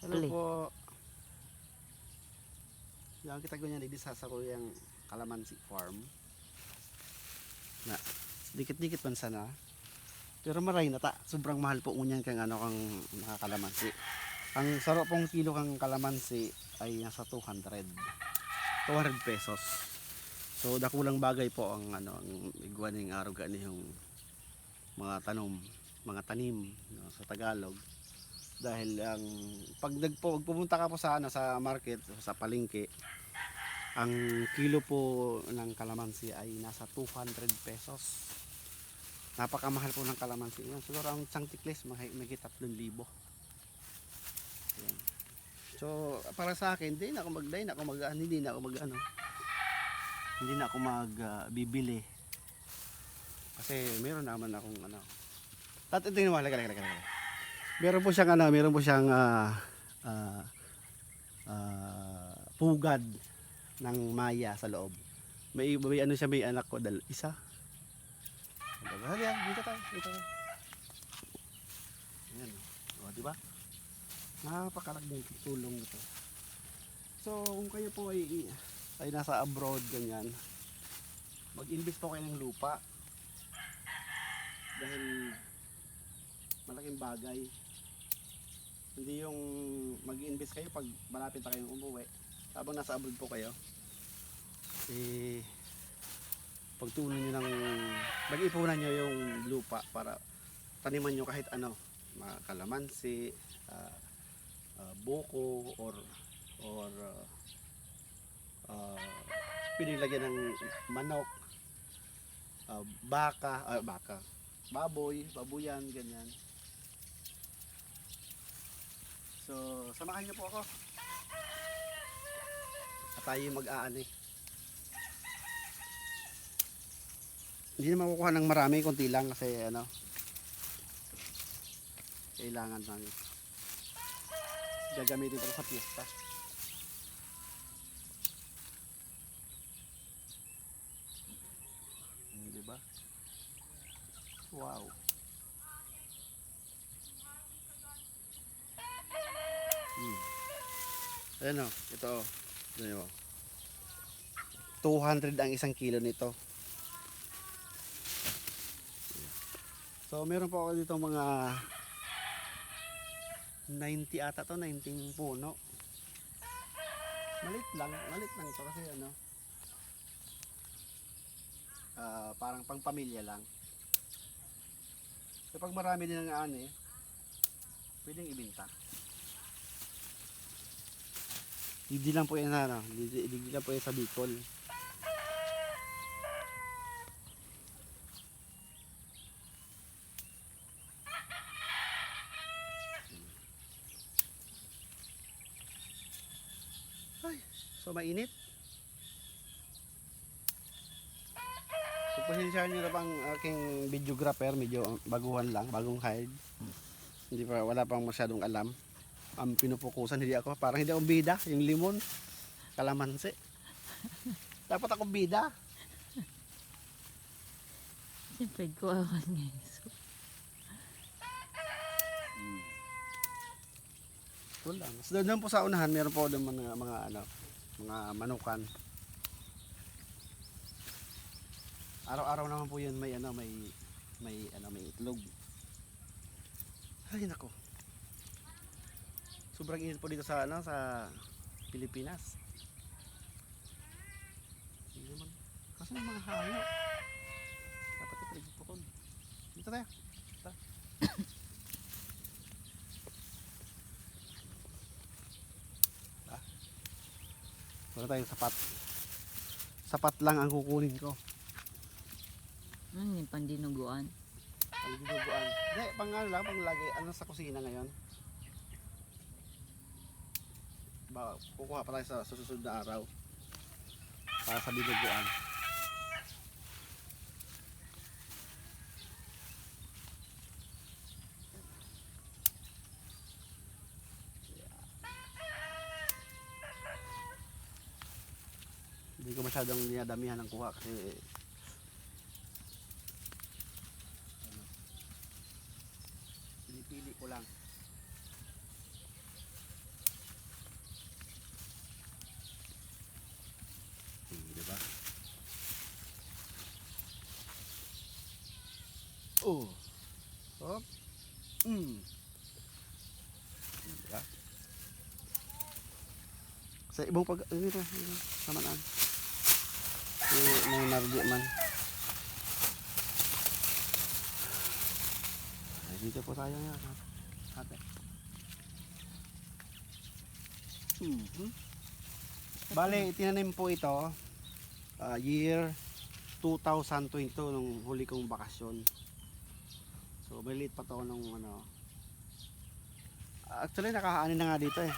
Hello Pli. po. Yang kita ganyan di sa yung kalamansi farm. Na dikit-dikit man sana. Pero maray na ta. Sobrang mahal po ngunyan kang ano kang nakakalamansi. Ang sarap pong kilo kang kalamansi ay nasa 200. 200 pesos. So dakulang bagay po ang ano ang iguaning araw gani yung mga tanim no, sa Tagalog. Dahil ang pag pumunta ka po sa ano sa market sa palengke, ang kilo po ng kalamansi ay nasa 200 pesos. Napakamahal po ng kalamansi. Yan siguro ang isang tiklis may 3,000. Yan. So para sa akin, hindi na ako hindi na ako bibili. Kasi meron naman akong ano. Tingnan mo, lagay. Meron po siyang pugad ng maya sa loob. May ano siya, may anak ko isa. Dito tayo. Ayan. O, di ba? Napakalagdang tulong ito. So, kung kayo po ay nasa abroad ganyan, mag-invest po kayo ng lupa. Dahil malaking bagay. Hindi yung mag-invest kayo pag malapit na kayong umuwi. Habang nasa abroad po kayo, pagtuunan nyo mag-ipunan nyo yung lupa para taniman nyo kahit ano, mga kalamansi, buko, or pinilagyan ng manok, baboyan, ganyan. So, samahan niyo po ako. At tayo mag-aani. Hindi na makukuha ng marami, konti lang kasi ano, kailangan namin. Gagamitin ko sa piyesta. Diba? Wow. Ayan o, ito o. 200 ang isang kilo nito. So meron po ako dito mga 90 ata to, 19 puno. Malit lang to kasi ano, parang pang pamilya lang. Kapag marami din ang ani, pwedeng ibenta. Hindi lang po yan ano, hindi lang po yan sa Bicol. Ay, so mainit. So pasensyahan nyo na pang aking videographer, medyo baguhan lang, bagong hide. Wala pang masyadong alam. Ang pinupukusan hindi ako, parang hindi akong bida, yung limon, kalamansi. Dapat akong bida. Siyempre, kuwakan guys. Ito lang. So, doon po sa unahan, meron po doon mga manukan. Araw-araw naman po 'yun may itlog. Ay nako. Sobrang init po dito sa Pilipinas. Hindi naman. Kasi may mga hayop. Dapat ito po kon. Dito tayo. Dito. Wala tayong sapat. Sapat lang ang kukunin ko. Ano yung pandinuguan? Pagdinuguan. Hindi, panglagi. Ano sa kusina ngayon? Kukuha pa tayo sa susunod na araw. Para sa dinuguan. Hindi ko masyadong dinadamihan ng kuha kasi pinipili ko lang. Oh. Oh. Diba? Sa ibang pag... Ito. Samanaan. May nargi man. Ay, dito po tayo nga. Ate. Bale, tinanim po ito year 2022 nung huli kong bakasyon. So, maliit pa to nung ano. Actually, nakakaani na nga dito eh.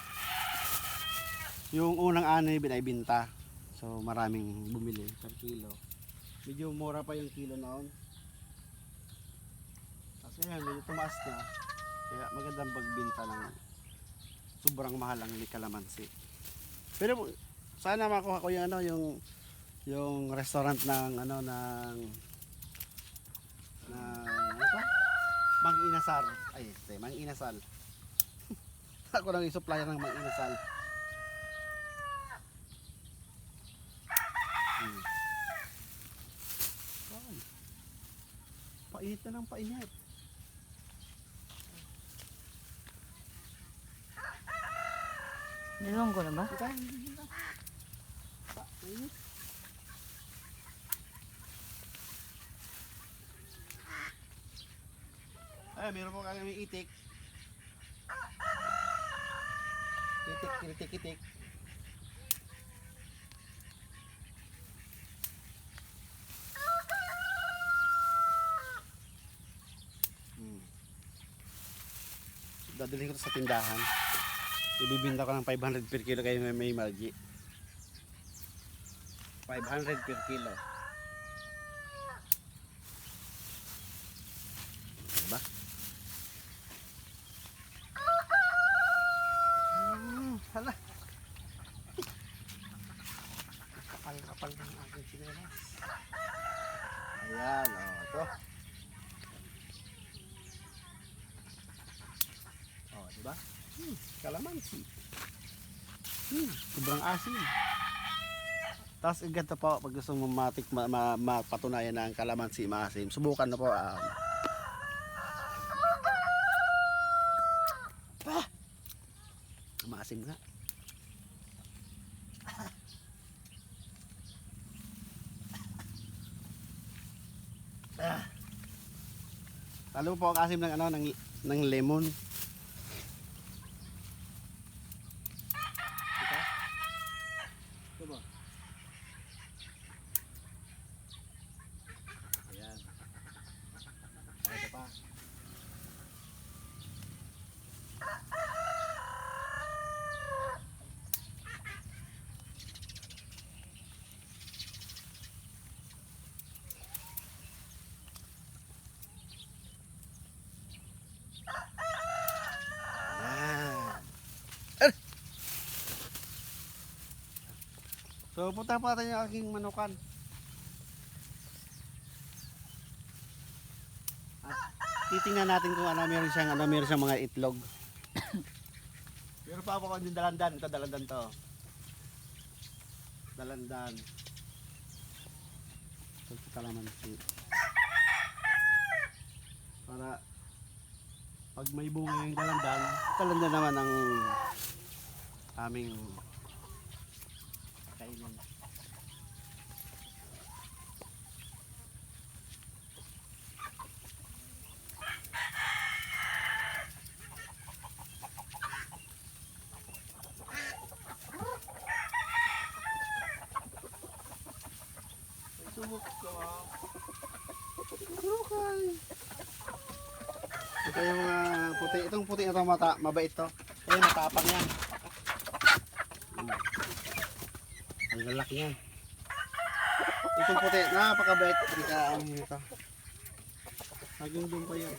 Yung unang ani binaibinta. So, maraming bumili per kilo. Medyo mura pa yung kilo noon. Kasi yan, medyo tumaas na. Kaya magandang pagbinta ng sobrang mahal ang kalamansi. Pero sana makuha ko yung ano, yung restaurant ng ano ano to? Mang Inasal. Ay, Mang Inasal. Ako lang yung supplier ng Mang Inasal. Oh. Painit na ng painit. Nilong ko na ba? Painit. Ay, meron po kami itik. Itik. Dadalhin ko to sa tindahan. Ibibinta ko ng 500 per kilo kayo may margi. 500 per kilo. Diba? Hala. Kapal ng aking sinelas. Ayan, ito. Diba? Kalamansi. Sobrang asin. Tapos ganito po, pag gusto mo mapatunayan na ang kalamansi maasim, subukan na po. Maasim nga. Lalo po ang asim ng ano ng lemon. Diba? Ayan. Ito pa. So punta pa natin yung aking manukan. At titingnan natin kung meron siyang mga itlog. Meron pa ako yung dalandan. Ito dalandan to. Dalandan. Ito kalamansi. Para pag may bunga yung dalandan naman ang aming kainin. Subok ko. Okay. Ito yung puti. Itong puti na ito mabait to. Ito yung matapang yan. Ang lalaki yan. Itong puti, napakabait. Ika ang ito. Haging doon pa yan.